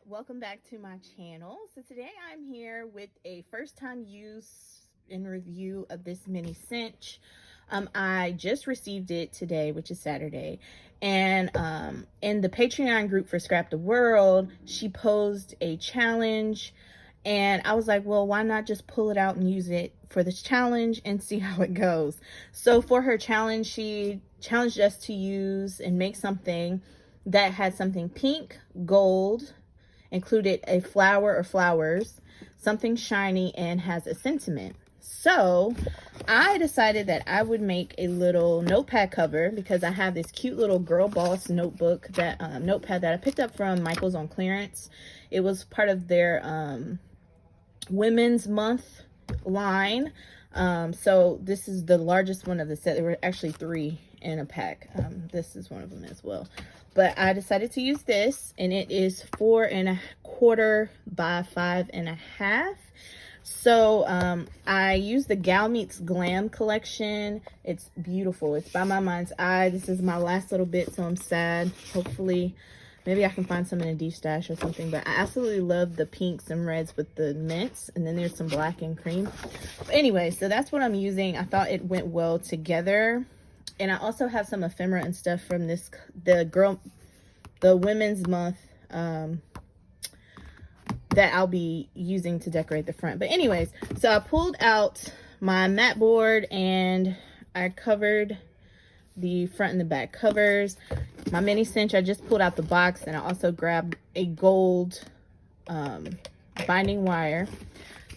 welcome back to my channel. So today I'm here with a first time use and review of this mini cinch. I just received it today, which is Saturday, and in the Patreon group for Scrap the World, she posed a challenge, and I was like, well, why not just pull it out and use it for this challenge and see how it goes. So for her challenge, she challenged us to use and make something that had something pink, gold, included a flower or flowers, something shiny, and has a sentiment. So I decided that I would make a little notepad cover because I have this cute little Girl Boss notebook, that notepad that I picked up from Michael's on clearance. It was part of their Women's Month line. So this is the largest one of the set. There were actually 3 in a pack. This is one of them as well. But I decided to use this, and it is 4¼ by 5½. So I used the Gal Meets Glam collection. It's beautiful. It's by My Mind's Eye. This is my last little bit, so I'm sad. Hopefully, maybe I can find some in a deep stash or something. But I absolutely love the pinks and reds with the mints, and then there's some black and cream. But anyway, so that's what I'm using. I thought it went well together. And I also have some ephemera and stuff from this, the Women's Month, that I'll be using to decorate the front. But anyways, so I pulled out my mat board and I covered the front and the back covers. My mini cinch, I just pulled out the box, and I also grabbed a gold binding wire.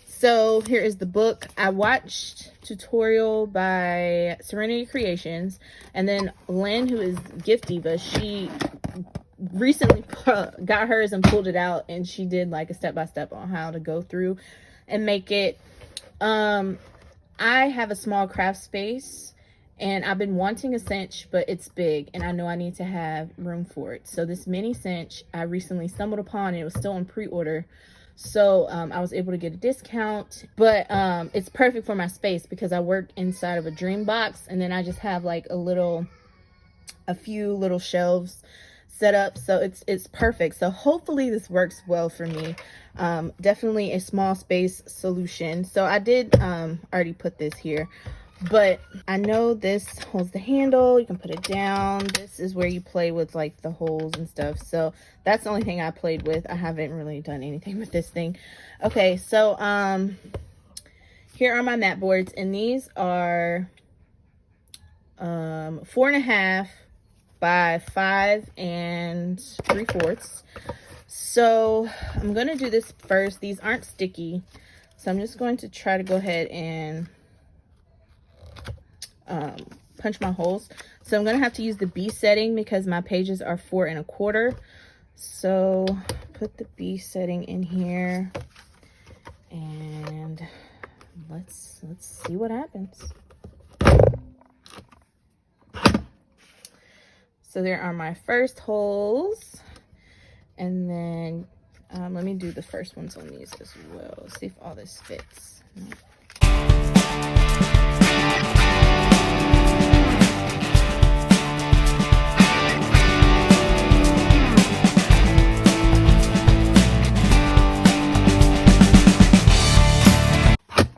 So here is the book. I watched tutorial by Serenity Creations, and then Lynn, who is Gift Diva, she recently got hers and pulled it out, and she did like a step-by-step on how to go through and make it. I have a small craft space, and I've been wanting a cinch, but it's big, and I know I need to have room for it. So this mini cinch I recently stumbled upon, and it was still on pre-order. So I was able to get a discount, but it's perfect for my space because I work inside of a dream box, and then I just have like a few little shelves set up, so it's perfect. So hopefully this works well for me. Definitely a small space solution. So I did already put this here, but I know this holds the handle. You can put it down. This is where you play with like the holes and stuff. So that's the only thing I played with. I haven't really done anything with this thing. Okay, so here are my mat boards, and these are 4½ by 5 3/4. So I'm gonna do this first. These aren't sticky, so I'm just going to try to go ahead and punch my holes. So I'm gonna have to use the B setting because my pages are 4¼ So put the B setting in here, and let's see what happens. So there are my first holes, and then let me do the first ones on these as well. See if all this fits.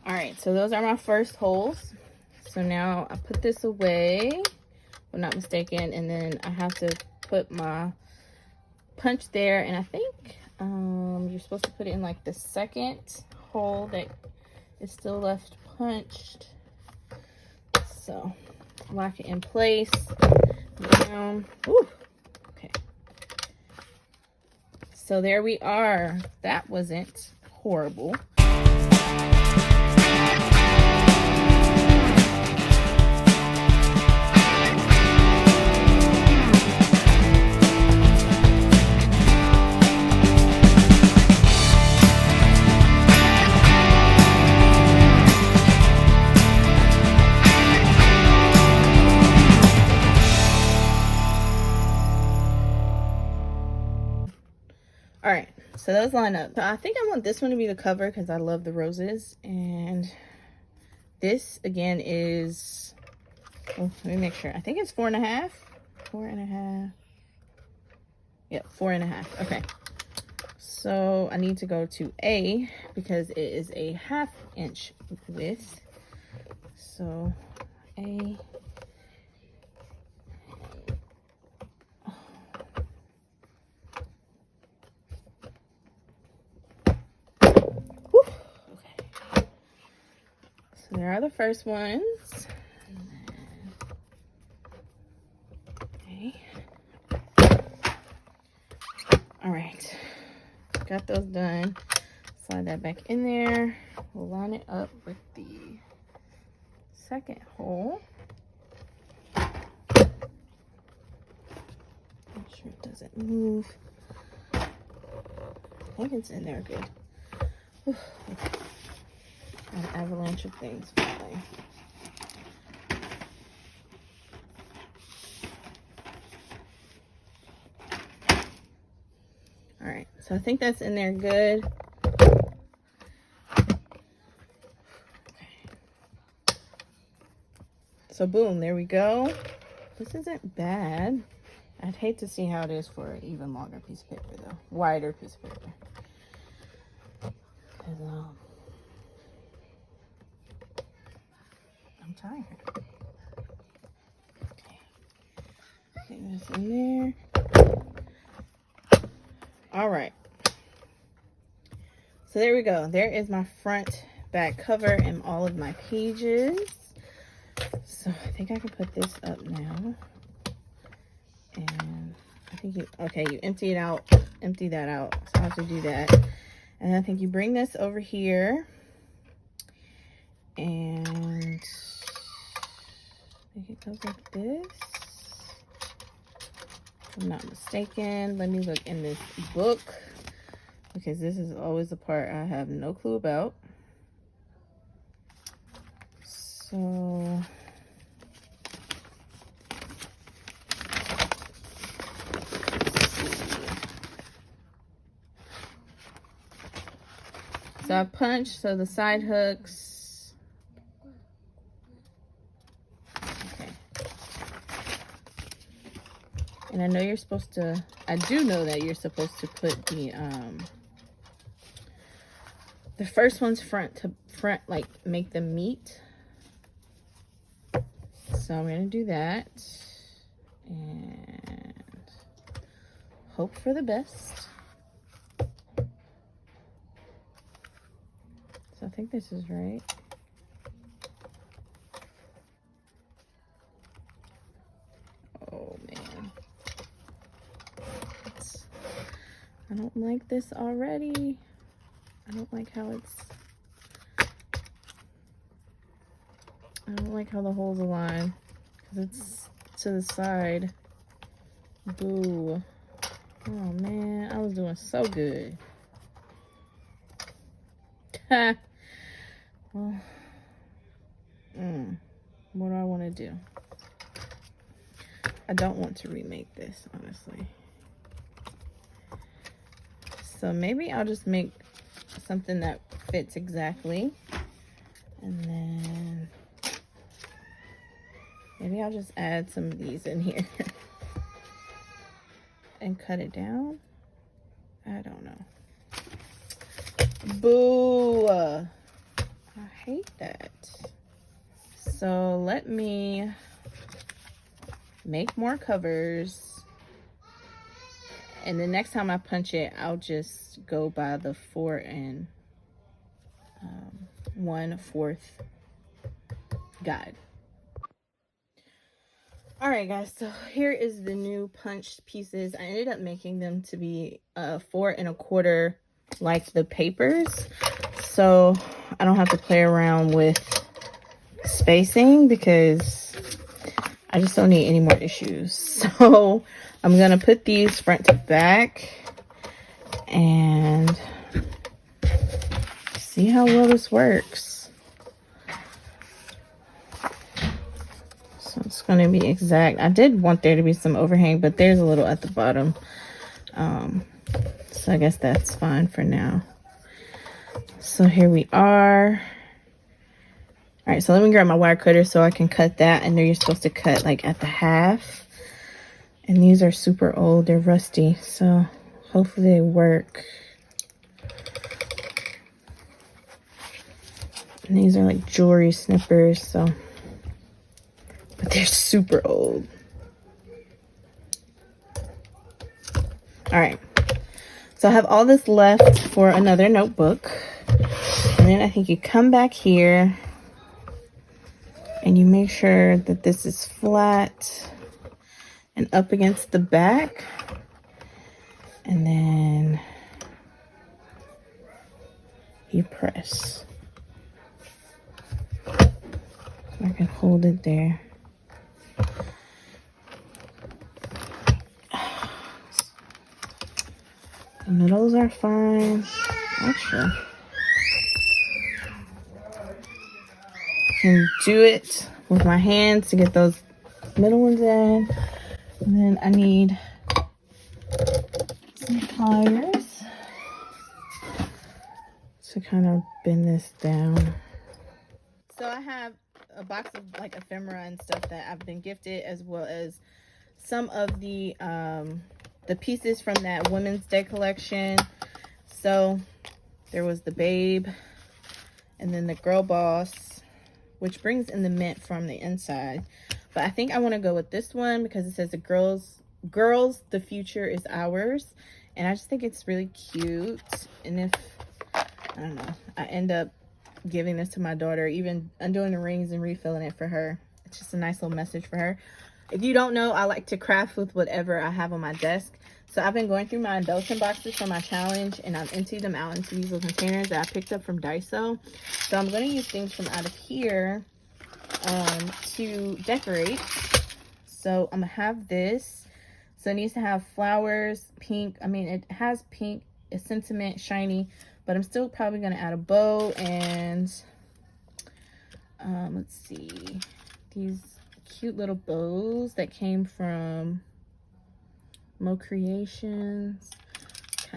Alright, so those are my first holes. So now I put this away, if I'm not mistaken, and then I have to put my punch there, and I think you're supposed to put it in like the second hole that is still left punched. So lock it in place. Down. Ooh, okay. So there we are. That wasn't horrible. All right, so those line up. So I think I want this one to be the cover because I love the roses. And this again is, oh, let me make sure. I think it's 4½. 4½. Yep, 4½. Okay. So I need to go to A because it is a 1/2 inch width. So A. Whew. Okay. So there are the first ones. Okay. All right. Got those done. Slide that back in there. We'll line it up with the second hole. Make sure it doesn't move. I think it's in there good. Whew. Okay. An avalanche of things falling. All right, so I think that's in there good. Okay. So boom, there we go. This isn't bad. I'd hate to see how it is for an even longer piece of paper though, wider piece of paper. 'Cause, I'm tired. Okay, I think that's in there. All right, so there we go. There is my front back cover and all of my pages. So I think I can put this up now. And I think you empty it out, empty that out. So I have to do that. And I think you bring this over here. And I think it goes like this. If I'm not mistaken. Let me look in this book, because this is always the part I have no clue about. So I punched, so the side hooks. Okay. And I know you're supposed to, I do know that you're supposed to put the first one's front to front, like make them meet. So I'm gonna do that and hope for the best. So I think this is right. Oh man, I don't like this already. I don't like how I don't like how the holes align, because it's to the side. Boo. Oh man, I was doing so good. Well, what do I want to do? I don't want to remake this, honestly. So maybe I'll just make something that fits exactly. And then maybe I'll just add some of these in here and cut it down. I don't know. Boo. I hate that. So let me make more covers, and the next time I punch it, I'll just go by the 4 1/4 guide. All right guys, so here is the new punched pieces. I ended up making them to be 4 1/4 like the papers, so I don't have to play around with spacing, because I just don't need any more issues. So I'm gonna put these front to back and see how well this works. So it's gonna be exact. I did want there to be some overhang, but there's a little at the bottom. So I guess that's fine for now. So here we are. All right, so let me grab my wire cutter so I can cut that. I know you're supposed to cut like at the half. And these are super old, they're rusty. So hopefully they work. And these are like jewelry snippers, so, but they're super old. All right, so I have all this left for another notebook. And then I think you come back here and you make sure that this is flat and up against the back. And then you press. I can hold it there. The middles are fine. Actually, I can do it with my hands to get those middle ones in. And then I need some pliers to kind of bend this down. So I have a box of like ephemera and stuff that I've been gifted, as well as some of the pieces from that Women's Day collection. So there was the Babe, and then the Girl Boss, which brings in the mint from the inside. But I think I want to go with this one because it says the girls, the future is ours. And I just think it's really cute. And if, I don't know, I end up giving this to my daughter, even undoing the rings and refilling it for her, it's just a nice little message for her. If you don't know, I like to craft with whatever I have on my desk. So I've been going through my embellishment boxes for my challenge, and I've emptied them out into these little containers that I picked up from Daiso. So I'm going to use things from out of here to decorate. So I'm going to have this. So it needs to have flowers, pink. I mean, it has pink, it's sentiment, shiny, but I'm still probably going to add a bow and let's see, these cute little bows that came from Mo Creations.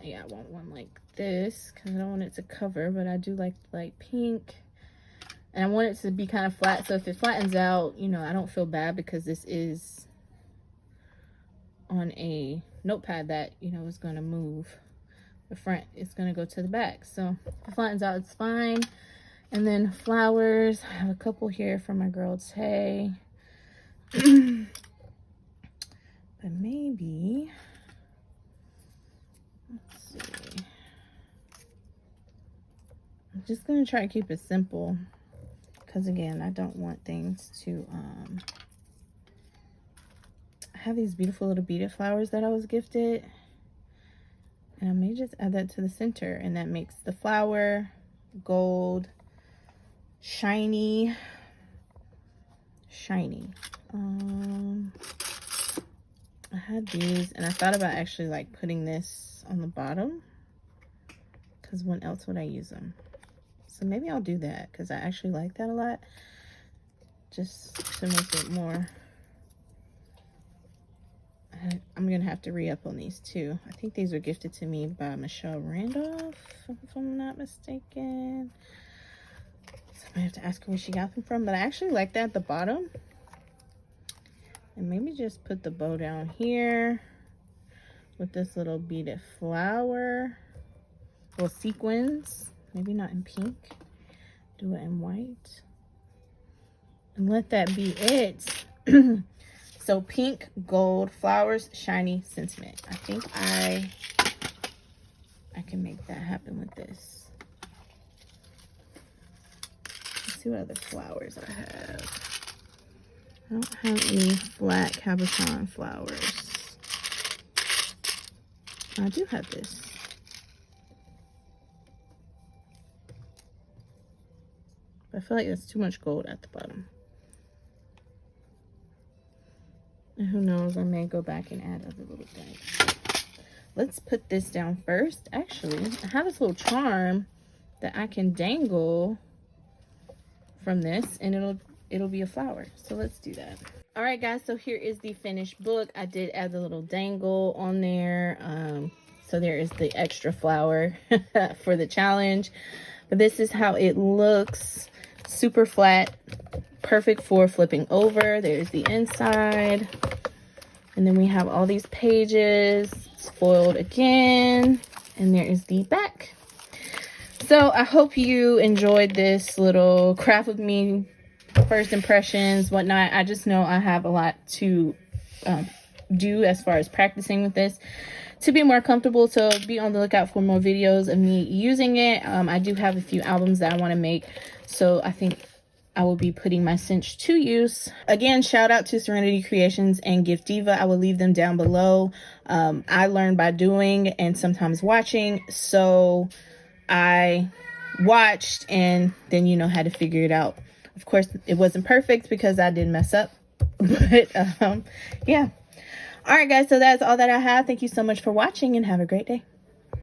Yeah, I want one like this because I don't want it to cover, but I do like light pink. And I want it to be kind of flat, so if it flattens out, you know, I don't feel bad because this is on a notepad that, you know, is going to move. The front is going to go to the back. So if it flattens out, it's fine. And then flowers. I have a couple here for my girl Tay. But maybe, let's see. I'm just going to try to keep it simple. Because again, I don't want things to, I have these beautiful little beaded flowers that I was gifted. And I may just add that to the center. And that makes the flower gold, shiny. I had these, and I thought about actually like putting this on the bottom. Because when else would I use them? So maybe I'll do that because I actually like that a lot. Just to make it more. I'm going to have to re-up on these too. I think these were gifted to me by Michelle Randolph, if I'm not mistaken. So I have to ask her where she got them from. But I actually like that at the bottom. And maybe just put the bow down here with this little beaded flower. Little sequins. Maybe not in pink. Do it in white. And let that be it. So pink, gold, flowers, shiny, sentiment. I think I can make that happen with this. Let's see what other flowers I have. I don't have any black cabochon flowers. I do have this. But I feel like that's too much gold at the bottom. And who knows, I may go back and add other little things. Let's put this down first. Actually, I have this little charm that I can dangle from this, and it'll be a flower. So let's do that. All right, guys, so here is the finished book. I did add the little dangle on there. So there is the extra flower for the challenge. But this is how it looks. Super flat, perfect for flipping over. There's the inside. And then we have all these pages. It's foiled again. And there is the back. So I hope you enjoyed this little craft with me, first impressions, whatnot. I just know I have a lot to do as far as practicing with this to be more comfortable. So be on the lookout for more videos of me using it. I do have a few albums that I want to make, so I think I will be putting my cinch to use. Again, shout out to Serenity Creations and Gift Diva. I will leave them down below. I learned by doing and sometimes watching, so I watched and then, you know, had to figure it out. Of course, it wasn't perfect because I did mess up, but yeah. All right, guys, so that's all that I have. Thank you so much for watching and have a great day.